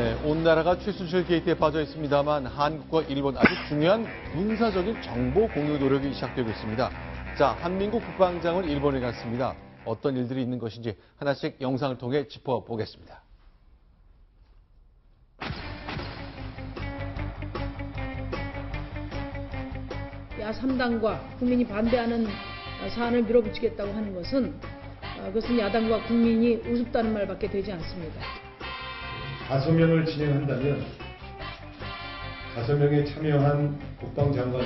네, 온 나라가 최순실 게이트에 빠져 있습니다만 한국과 일본 아주 중요한 군사적인 정보 공유 노력이 시작되고 있습니다. 자, 한민국 국방장은 일본에 갔습니다. 어떤 일들이 있는 것인지 하나씩 영상을 통해 짚어보겠습니다. 야3당과 국민이 반대하는 사안을 밀어붙이겠다고 하는 것은 그것은 야당과 국민이 우습다는 말밖에 되지 않습니다. 5명을 진행한다면 5명에 참여한 국방장관은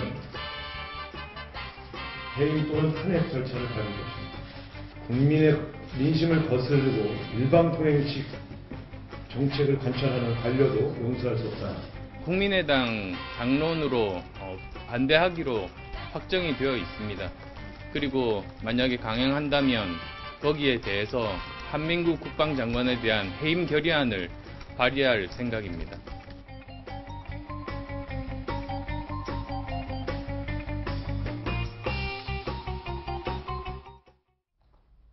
해임 또는 탄핵 절차를 밟을 것입니다. 국민의 민심을 거스르고 일방통행식 정책을 관철하는 관료도 용서할 수 없다. 국민의당 당론으로 반대하기로 확정이 되어 있습니다. 그리고 만약에 강행한다면 거기에 대해서 한민국 국방장관에 대한 해임 결의안을 발의할 생각입니다.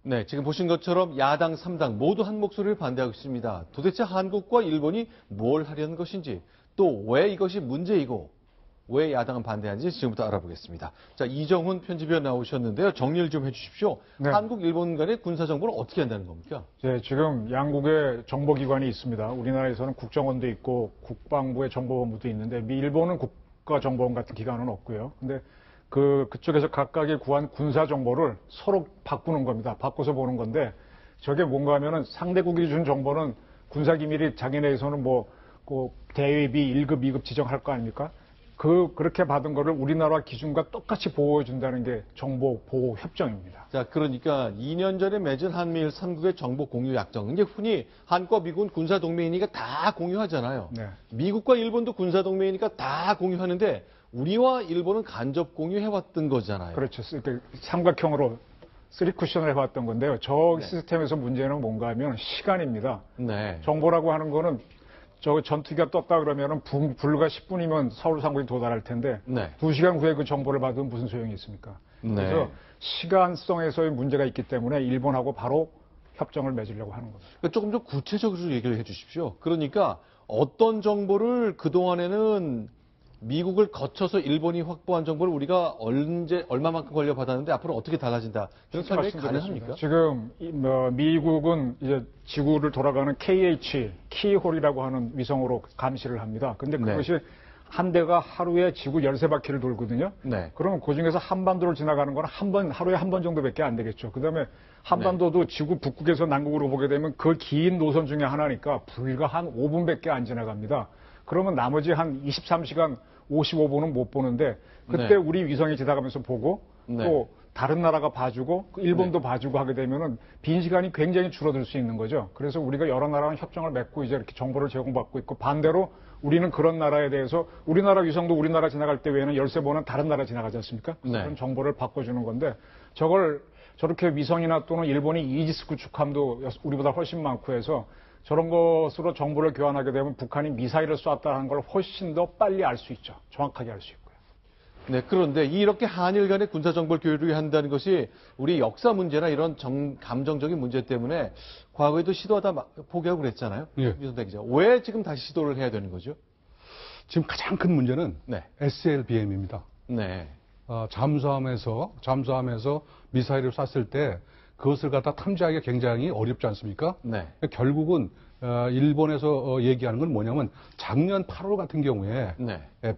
네, 지금 보신 것처럼 야당 3당 모두 한 목소리를 반대하고 있습니다. 도대체 한국과 일본이 뭘 하려는 것인지, 또 왜 이것이 문제이고 왜 야당은 반대하는지 지금부터 알아보겠습니다. 자, 이정훈 편집위원 나오셨는데요. 정리를 좀 해주십시오. 네. 한국, 일본 간의 군사정보를 어떻게 한다는 겁니까? 네, 지금 양국의 정보기관이 있습니다. 우리나라에서는 국정원도 있고 국방부의 정보본부도 있는데 일본은 국가정보원 같은 기관은 없고요. 근데 그쪽에서 각각이 구한 군사정보를 서로 바꾸는 겁니다. 바꿔서 보는 건데 저게 뭔가 하면은 상대국이 준 정보는 군사기밀이 자기네에서는 대위비 1급, 2급 지정할 거 아닙니까? 그렇게 받은 거를 우리나라 기준과 똑같이 보호해준다는 게 정보보호협정입니다. 자, 그러니까 2년 전에 맺은 한미일 3국의 정보 공유 약정. 이제 흔히 한과 미국은 군사동맹이니까 다 공유하잖아요. 네. 미국과 일본도 군사동맹이니까 다 공유하는데 우리와 일본은 간접 공유해왔던 거잖아요. 그렇죠. 삼각형으로 3쿠션을 해왔던 건데요. 저 네. 시스템에서 문제는 뭔가 하면 시간입니다. 네. 정보라고 하는 거는 전투기가 떴다 그러면은 불과 10분이면 서울 상공에 도달할 텐데 네. 2시간 후에 그 정보를 받으면 무슨 소용이 있습니까? 네. 그래서 시간성에서의 문제가 있기 때문에 일본하고 바로 협정을 맺으려고 하는 겁니다. 그러니까 조금 더 구체적으로 얘기를 해 주십시오. 그러니까 어떤 정보를 그동안에는 미국을 거쳐서 일본이 확보한 정보를 우리가 얼마만큼 걸려 받았는데 앞으로 어떻게 달라진다. 이런 설명이 가능합니까? 지금 미국은 이제 지구를 돌아가는 키홀이라고 하는 위성으로 감시를 합니다. 근데 그것이 한 대가 하루에 지구 13바퀴를 돌거든요. 네. 그러면 그중에서 한반도를 지나가는 건 하루에 한 번 정도밖에 안 되겠죠. 그다음에 한반도도 지구 북극에서 남극으로 보게 되면 그 긴 노선 중에 하나니까 불과 한 5분밖에 안 지나갑니다. 그러면 나머지 한 23시간 55분은 못 보는데 그때 우리 위성이 지나가면서 보고 또 다른 나라가 봐주고 일본도 봐주고 하게 되면은 빈 시간이 굉장히 줄어들 수 있는 거죠. 그래서 우리가 여러 나라랑 협정을 맺고 이제 이렇게 정보를 제공받고 있고 반대로 우리는 그런 나라에 대해서 우리나라 위성도 우리나라 지나갈 때 외에는 13번은 다른 나라 지나가지 않습니까? 그런 정보를 바꿔주는 건데 저걸 저렇게 위성이나 또는 일본이 이지스 구축함도 우리보다 훨씬 많고 해서 저런 것으로 정보를 교환하게 되면 북한이 미사일을 쐈다는 걸 훨씬 더 빨리 알 수 있죠. 정확하게 알 수 있고요. 네, 그런데 이렇게 한일 간의 군사정보를 교류를 한다는 것이 우리 역사 문제나 이런 감정적인 문제 때문에 과거에도 시도하다 포기하고 그랬잖아요. 예. 왜 지금 다시 시도를 해야 되는 거죠? 지금 가장 큰 문제는 SLBM입니다. 네. 잠수함에서 미사일을 쐈을 때 그것을 갖다 탐지하기가 굉장히 어렵지 않습니까? 네. 결국은 일본에서 얘기하는 건 뭐냐면 작년 8월 같은 경우에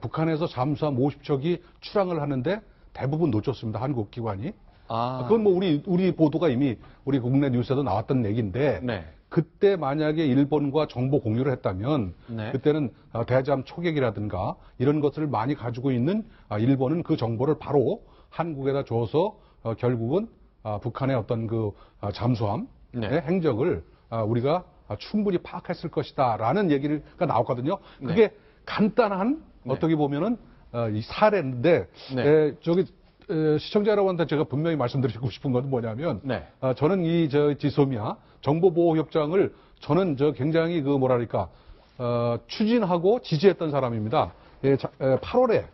북한에서 잠수함 50척이 출항을 하는데 대부분 놓쳤습니다. 한국 기관이. 그건 뭐 우리 보도가 이미 우리 국내 뉴스에도 나왔던 얘기인데 그때 만약에 일본과 정보 공유를 했다면 그때는 대잠 초계기라든가 이런 것을 많이 가지고 있는 일본은 그 정보를 바로 한국에다 줘서 결국은 북한의 어떤 잠수함의 행적을 우리가 충분히 파악했을 것이다라는 얘기가 나왔거든요. 그게 간단한 어떻게 보면은 이 사례인데 시청자 여러분한테 제가 분명히 말씀드리고 싶은 건 뭐냐면 저는 이 지소미아 정보보호협정을 저는 굉장히 추진하고 지지했던 사람입니다. 8월에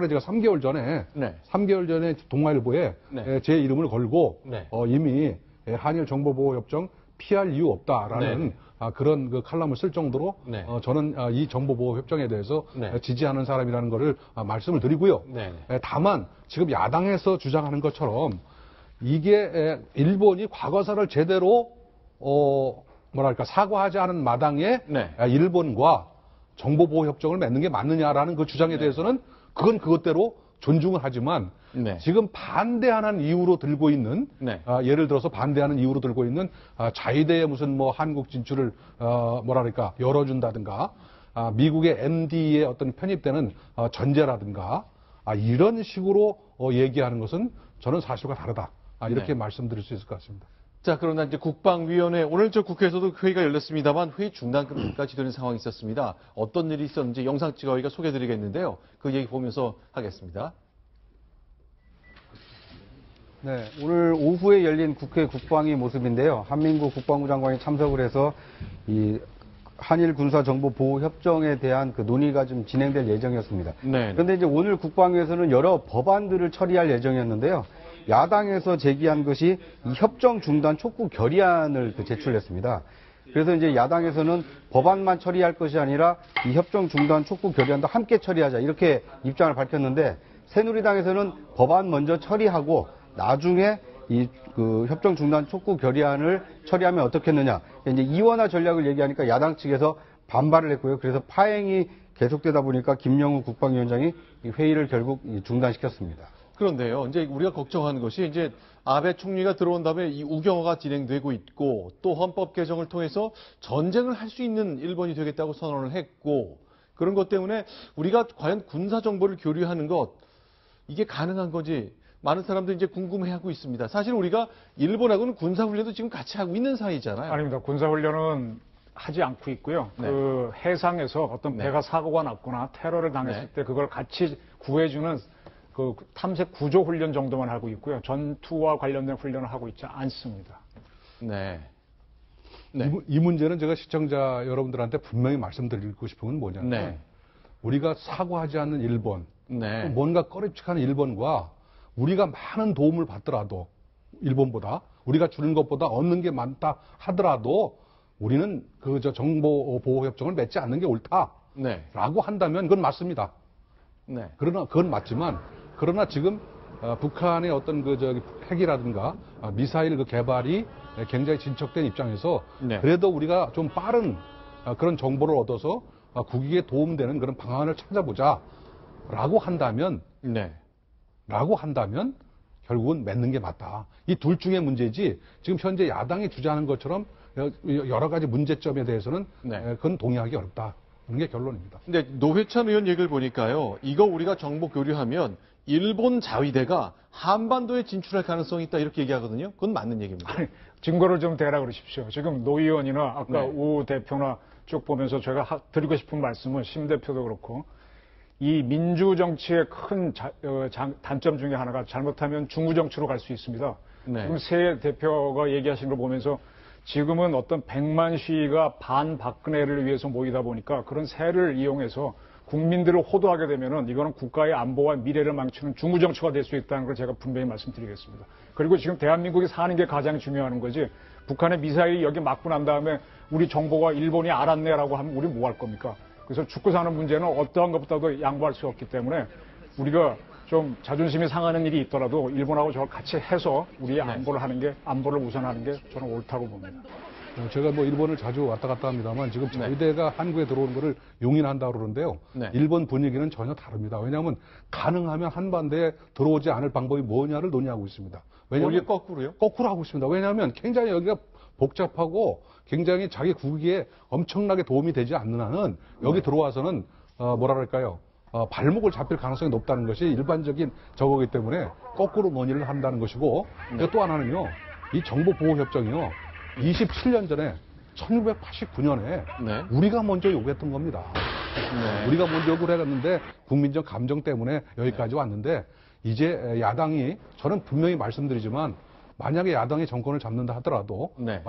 제가 3개월 전에 동아일보에 제 이름을 걸고 이미 한일 정보보호협정 피할 이유 없다라는 네. 그런 그 칼럼을 쓸 정도로 네. 저는 이 정보보호협정에 대해서 네. 지지하는 사람이라는 것을 말씀을 드리고요. 네. 다만 지금 야당에서 주장하는 것처럼 이게 일본이 과거사를 제대로 뭐랄까 사과하지 않은 마당에 네. 일본과 정보보호협정을 맺는 게 맞느냐라는 그 주장에 대해서는 그건 그것대로 존중을 하지만 네. 지금 반대하는 이유로 들고 있는 네. 예를 들어서 반대하는 이유로 들고 있는 자위대의 무슨 뭐 한국 진출을 뭐랄까 열어준다든가 미국의 MD에 어떤 편입되는 전제라든가 이런 식으로 얘기하는 것은 저는 사실과 다르다 이렇게 네. 말씀드릴 수 있을 것 같습니다. 자, 그러나 이제 국방위원회, 오늘 저 국회에서도 회의가 열렸습니다만 회의 중단까지 되는 상황이 있었습니다. 어떤 일이 있었는지 영상 찍어위가 소개해드리겠는데요. 그 얘기 보면서 하겠습니다. 네, 오늘 오후에 열린 국회 국방위 모습인데요. 한민구 국방부 장관이 참석을 해서 이 한일 군사 정보 보호 협정에 대한 그 논의가 좀 진행될 예정이었습니다. 네. 그런데 이제 오늘 국방위에서는 여러 법안들을 처리할 예정이었는데요. 야당에서 제기한 것이 이 협정 중단 촉구 결의안을 제출했습니다. 그래서 이제 야당에서는 법안만 처리할 것이 아니라 이 협정 중단 촉구 결의안도 함께 처리하자 이렇게 입장을 밝혔는데 새누리당에서는 법안 먼저 처리하고 나중에 이 그 협정 중단 촉구 결의안을 처리하면 어떻겠느냐. 이제 이원화 전략을 얘기하니까 야당 측에서 반발을 했고요. 그래서 파행이 계속되다 보니까 김영우 국방위원장이 이 회의를 결국 중단시켰습니다. 그런데요, 이제 우리가 걱정하는 것이 이제 아베 총리가 들어온 다음에 이 우경화가 진행되고 있고 또 헌법 개정을 통해서 전쟁을 할 수 있는 일본이 되겠다고 선언을 했고 그런 것 때문에 우리가 과연 군사 정보를 교류하는 것 이게 가능한 건지 많은 사람들이 이제 궁금해하고 있습니다. 사실 우리가 일본하고는 군사 훈련도 지금 같이 하고 있는 사이잖아요. 아닙니다. 군사 훈련은 하지 않고 있고요. 네. 그 해상에서 어떤 배가 사고가 났거나 테러를 당했을 네. 때 그걸 같이 구해주는 그 탐색 구조 훈련 정도만 하고 있고요. 전투와 관련된 훈련을 하고 있지 않습니다. 네. 네. 이 문제는 제가 시청자 여러분들한테 분명히 말씀드리고 싶은 건 뭐냐면 네. 우리가 사과하지 않는 일본, 네. 뭔가 꺼림칙한 일본과 우리가 많은 도움을 받더라도 일본보다 우리가 주는 것보다 얻는 게 많다 하더라도 우리는 그 정보 보호 협정을 맺지 않는 게 옳다라고 네. 한다면 그건 맞습니다. 네. 그러나 그건 맞지만 그러나 지금 북한의 어떤 핵이라든가 미사일 그 개발이 굉장히 진척된 입장에서 네. 그래도 우리가 좀 빠른 그런 정보를 얻어서 국익에 도움되는 그런 방안을 찾아보자라고 한다면 네. 결국은 맺는 게 맞다. 이 둘 중에 문제지 지금 현재 야당이 주장하는 것처럼 여러 가지 문제점에 대해서는 네. 그건 동의하기 어렵다. 이런 게 결론입니다. 근데 노회찬 의원 얘기를 보니까요. 이거 우리가 정보 교류하면 일본 자위대가 한반도에 진출할 가능성이 있다 이렇게 얘기하거든요. 그건 맞는 얘기입니다. 아니, 증거를 좀 대라 그러십시오. 지금 노 의원이나 아까 네. 우 대표나 쭉 보면서 제가 드리고 싶은 말씀은 심 대표도 그렇고 이 민주 정치의 큰 단점 중에 하나가 잘못하면 중구 정치로 갈 수 있습니다. 네. 지금 새 대표가 얘기하신 걸 보면서 지금은 어떤 100만 시위가 반박근혜를 위해서 모이다 보니까 그런 세를 이용해서 국민들을 호도하게 되면은 이거는 국가의 안보와 미래를 망치는 중구 정치가 될 수 있다는 걸 제가 분명히 말씀드리겠습니다. 그리고 지금 대한민국이 사는 게 가장 중요한 거지 북한의 미사일이 여기 맞고 난 다음에 우리 정보가 일본이 알았네라고 하면 우리 뭐 할 겁니까? 그래서 죽고 사는 문제는 어떠한 것보다도 양보할 수 없기 때문에 우리가 좀 자존심이 상하는 일이 있더라도 일본하고 저걸 같이 해서 우리의 안보를 하는 게 안보를 우선하는 게 저는 옳다고 봅니다. 제가 뭐 일본을 자주 왔다 갔다 합니다만 지금 자위대가 한국에 들어오는 거를 용인한다고 그러는데요. 네. 일본 분위기는 전혀 다릅니다. 왜냐하면 가능하면 한반도에 들어오지 않을 방법이 뭐냐를 논의하고 있습니다. 오히려 거꾸로요? 거꾸로 하고 있습니다. 왜냐하면 굉장히 여기가 복잡하고 굉장히 자기 국익에 엄청나게 도움이 되지 않는 한은 여기 들어와서는 뭐랄까요. 발목을 잡힐 가능성이 높다는 것이 일반적인 저거기 때문에 거꾸로 논의를 한다는 것이고 또 하나는요. 이 정보보호협정이요. 27년 전에 1989년에 네. 우리가 먼저 요구했던 겁니다. 네. 우리가 먼저 요구를 해갔는데 국민적 감정 때문에 여기까지 왔는데 이제 야당이 저는 분명히 말씀드리지만 만약에 야당이 정권을 잡는다 하더라도 네.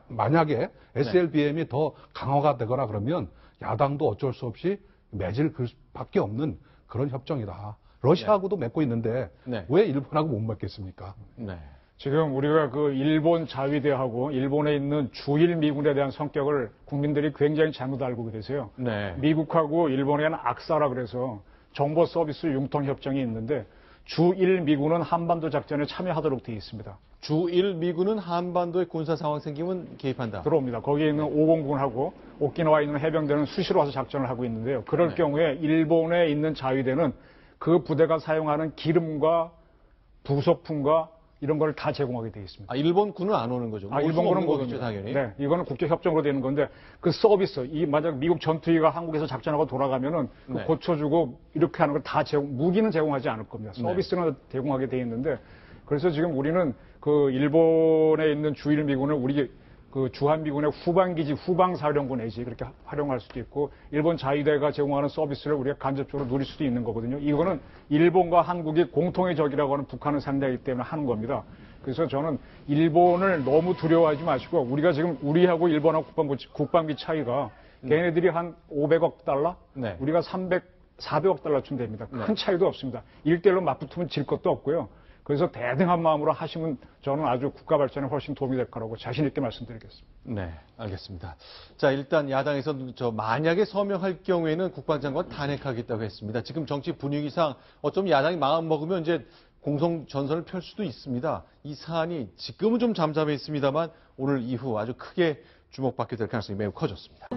만약에 SLBM이 더 강화가 되거나 그러면 야당도 어쩔 수 없이 맺을 밖에 없는 그런 협정이다. 러시아하고도 맺고 있는데 네. 왜 일본하고 못 맺겠습니까? 네. 지금 우리가 그 일본 자위대하고 일본에 있는 주일 미군에 대한 성격을 국민들이 굉장히 잘못 알고 계세요. 네. 미국하고 일본에는 악사라 그래서 정보 서비스 융통 협정이 있는데 주일 미군은 한반도 작전에 참여하도록 되어 있습니다. 주1 미군은 한반도에 군사 상황 생기면 개입한다. 들어옵니다. 거기에 있는 5공군하고 오키나와에 있는 해병대는 수시로 와서 작전을 하고 있는데요. 그럴 경우에 일본에 있는 자위대는 그 부대가 사용하는 기름과 부속품과 이런 걸 다 제공하게 되어 있습니다. 일본군은 안 오는 거죠? 일본군은 못 오겠죠, 당연히. 네, 이거는 국제협정으로 되는 건데 그 서비스, 만약 미국 전투기가 한국에서 작전하고 돌아가면은 그 고쳐주고 이렇게 하는 걸 다 무기는 제공하지 않을 겁니다. 서비스는 제공하게 되어 있는데 그래서 지금 우리는 그 일본에 있는 주일 미군을 우리 그 주한미군의 후방기지, 후방사령부 내지 그렇게 활용할 수도 있고 일본 자위대가 제공하는 서비스를 우리가 간접적으로 누릴 수도 있는 거거든요. 이거는 일본과 한국이 공통의 적이라고 하는 북한을 상대하기 때문에 하는 겁니다. 그래서 저는 일본을 너무 두려워하지 마시고 우리가 지금 우리하고 일본하고 국방비 차이가 걔네들이 한 500억 달러, 우리가 400억 달러쯤 됩니다. 큰 차이도 없습니다. 1대1로 맞붙으면 질 것도 없고요. 그래서 대등한 마음으로 하시면 저는 아주 국가 발전에 훨씬 도움이 될 거라고 자신 있게 말씀드리겠습니다. 네, 알겠습니다. 자, 일단 야당에서 만약에 서명할 경우에는 국방장관 탄핵하겠다고 했습니다. 지금 정치 분위기상 어쩌면 야당이 마음 먹으면 이제 공성 전선을 펼 수도 있습니다. 이 사안이 지금은 좀 잠잠해 있습니다만 오늘 이후 아주 크게 주목받게 될 가능성이 매우 커졌습니다.